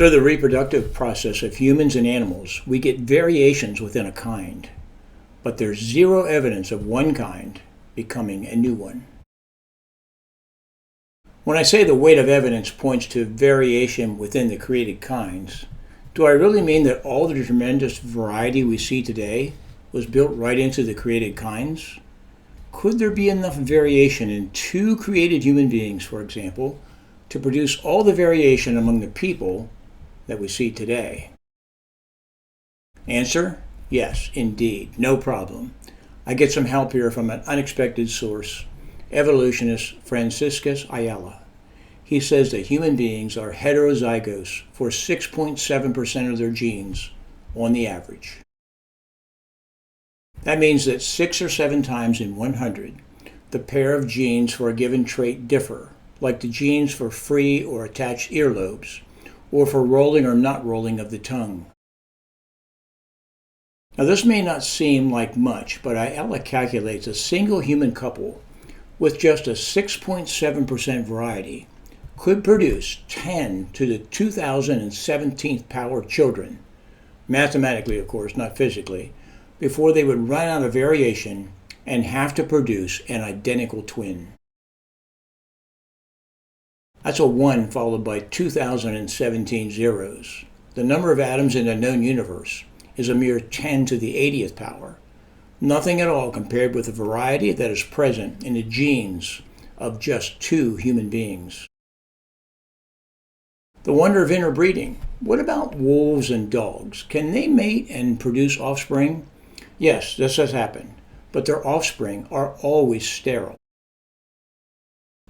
Through the reproductive process of humans and animals, we get variations within a kind, but there's zero evidence of one kind becoming a new one. When I say the weight of evidence points to variation within the created kinds, do I really mean that all the tremendous variety we see today was built right into the created kinds? Could there be enough variation in two created human beings, for example, to produce all the variation among the people that we see today? Answer: yes, indeed, no problem. I get some help here from an unexpected source, evolutionist Franciscus Ayala. He says that human beings are heterozygous for 6.7% of their genes on the average. That means that 6 or 7 times in 100, the pair of genes for a given trait differ, like the genes for free or attached earlobes, or for rolling or not rolling of the tongue. Now, this may not seem like much, but Ayala calculates a single human couple with just a 6.7% variety could produce 10 to the 2017th power children, mathematically, of course, not physically, before they would run out of variation and have to produce an identical twin. That's a 1 followed by 2017 zeros. The number of atoms in the known universe is a mere 10 to the 80th power. Nothing at all compared with the variety that is present in the genes of just 2 human beings. The wonder of interbreeding. What about wolves and dogs? Can they mate and produce offspring? Yes, this has happened, but their offspring are always sterile.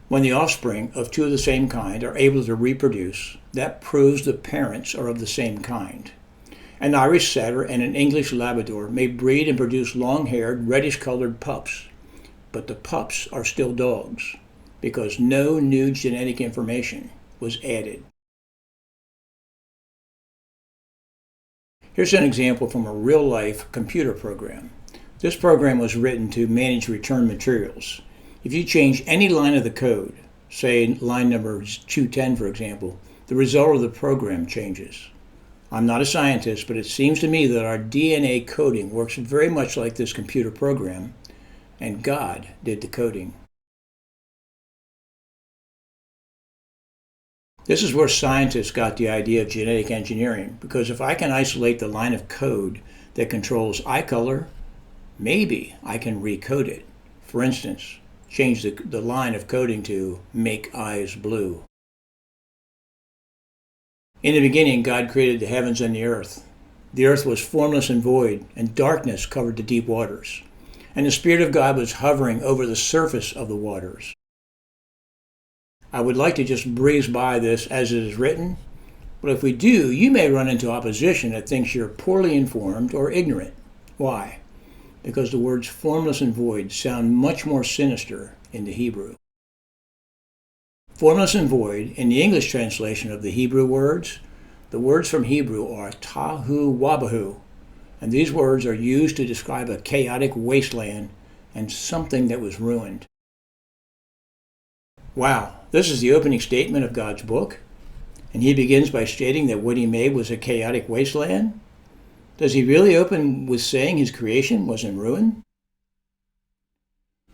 When the offspring of 2 of the same kind are able to reproduce, that proves the parents are of the same kind. An Irish setter and an English Labrador may breed and produce long-haired, reddish-colored pups, but the pups are still dogs because no new genetic information was added. Here's an example from a real-life computer program. This program was written to manage return materials. If you change any line of the code, say line number 210 for example, the result of the program changes. I'm not a scientist, but it seems to me that our DNA coding works very much like this computer program, and God did the coding. This is where scientists got the idea of genetic engineering, because if I can isolate the line of code that controls eye color, maybe I can recode it. For instance, change the line of coding to make eyes blue. In the beginning, God created the heavens and the earth. The earth was formless and void, and darkness covered the deep waters. And the Spirit of God was hovering over the surface of the waters. I would like to just breeze by this as it is written, but if we do, you may run into opposition that thinks you're poorly informed or ignorant. Why? Because the words formless and void sound much more sinister in the Hebrew. Formless and void, in the English translation of the Hebrew words, the words from Hebrew are tahu wabahu, and these words are used to describe a chaotic wasteland and something that was ruined. Wow, this is the opening statement of God's book, and he begins by stating that what he made was a chaotic wasteland? Does he really open with saying his creation was in ruin?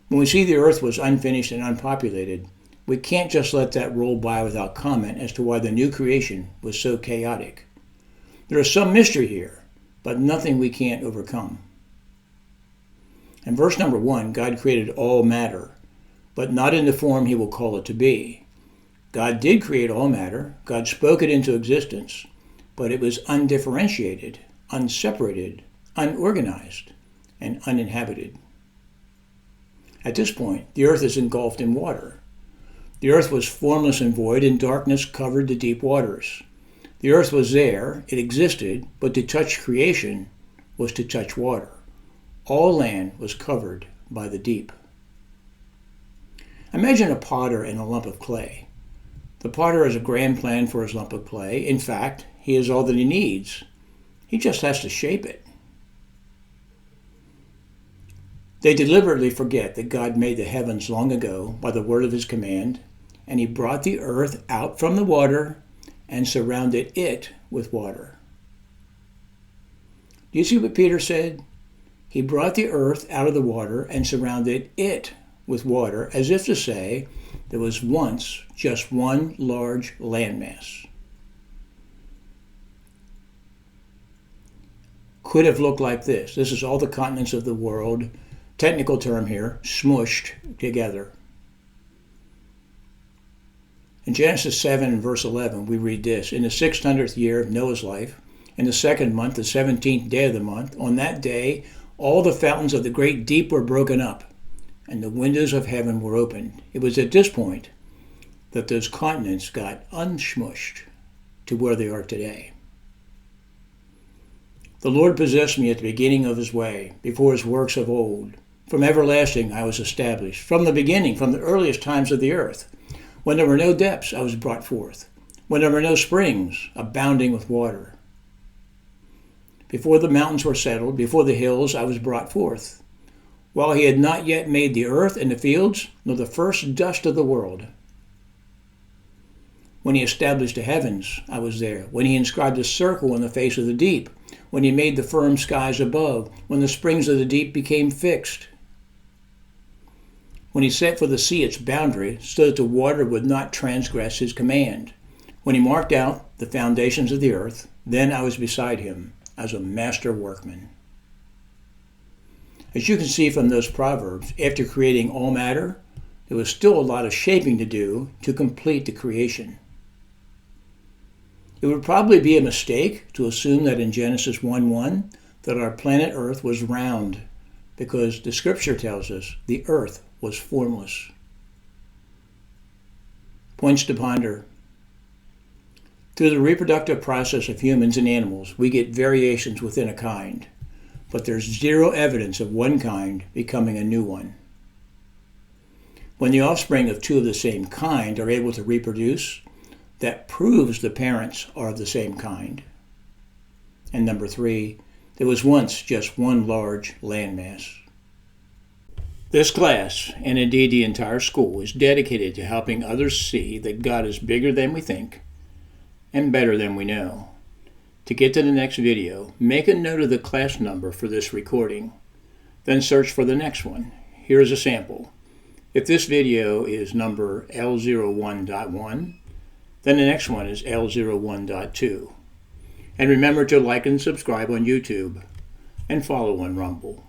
When we see the earth was unfinished and unpopulated, we can't just let that roll by without comment as to why the new creation was so chaotic. There is some mystery here, but nothing we can't overcome. In verse number 1, God created all matter, but not in the form he will call it to be. God did create all matter. God spoke it into existence, but it was undifferentiated, unseparated, unorganized, and uninhabited. At this point, the earth is engulfed in water. The earth was formless and void, and darkness covered the deep waters. The earth was there, it existed, but to touch creation was to touch water. All land was covered by the deep. Imagine a potter and a lump of clay. The potter has a grand plan for his lump of clay. In fact, he has all that he needs. He just has to shape it. They deliberately forget that God made the heavens long ago by the word of his command, and he brought the earth out from the water and surrounded it with water. Do you see what Peter said? He brought the earth out of the water and surrounded it with water, as if to say there was once just one large landmass. Could have looked like this. This is all the continents of the world, technical term here, smushed together. In Genesis 7 verse 11, we read this: In the 600th year of Noah's life, in the second month, the 17th day of the month, on that day, all the fountains of the great deep were broken up, and the windows of heaven were opened. It was at this point that those continents got unsmushed to where they are today. The Lord possessed me at the beginning of his way, before his works of old. From everlasting I was established. From the beginning, from the earliest times of the earth. When there were no depths, I was brought forth. When there were no springs, abounding with water. Before the mountains were settled, before the hills, I was brought forth. While he had not yet made the earth and the fields, nor the first dust of the world. When he established the heavens, I was there. When he inscribed a circle on the face of the deep. When he made the firm skies above. When the springs of the deep became fixed. When he set for the sea its boundary, so that the water would not transgress his command. When he marked out the foundations of the earth, then I was beside him as a master workman. As you can see from those proverbs, after creating all matter, there was still a lot of shaping to do to complete the creation. It would probably be a mistake to assume that in Genesis 1:1 that our planet Earth was round, because the scripture tells us the earth was formless. Points to ponder. Through the reproductive process of humans and animals, we get variations within a kind, but there's zero evidence of one kind becoming a new one. When the offspring of two of the same kind are able to reproduce, that proves the parents are of the same kind. And number 3, there was once just one large landmass. This class, and indeed the entire school, is dedicated to helping others see that God is bigger than we think and better than we know. To get to the next video, make a note of the class number for this recording, then search for the next one. Here is a sample. If this video is number L01.1, then the next one is L01.2. And remember to like and subscribe on YouTube and follow on Rumble.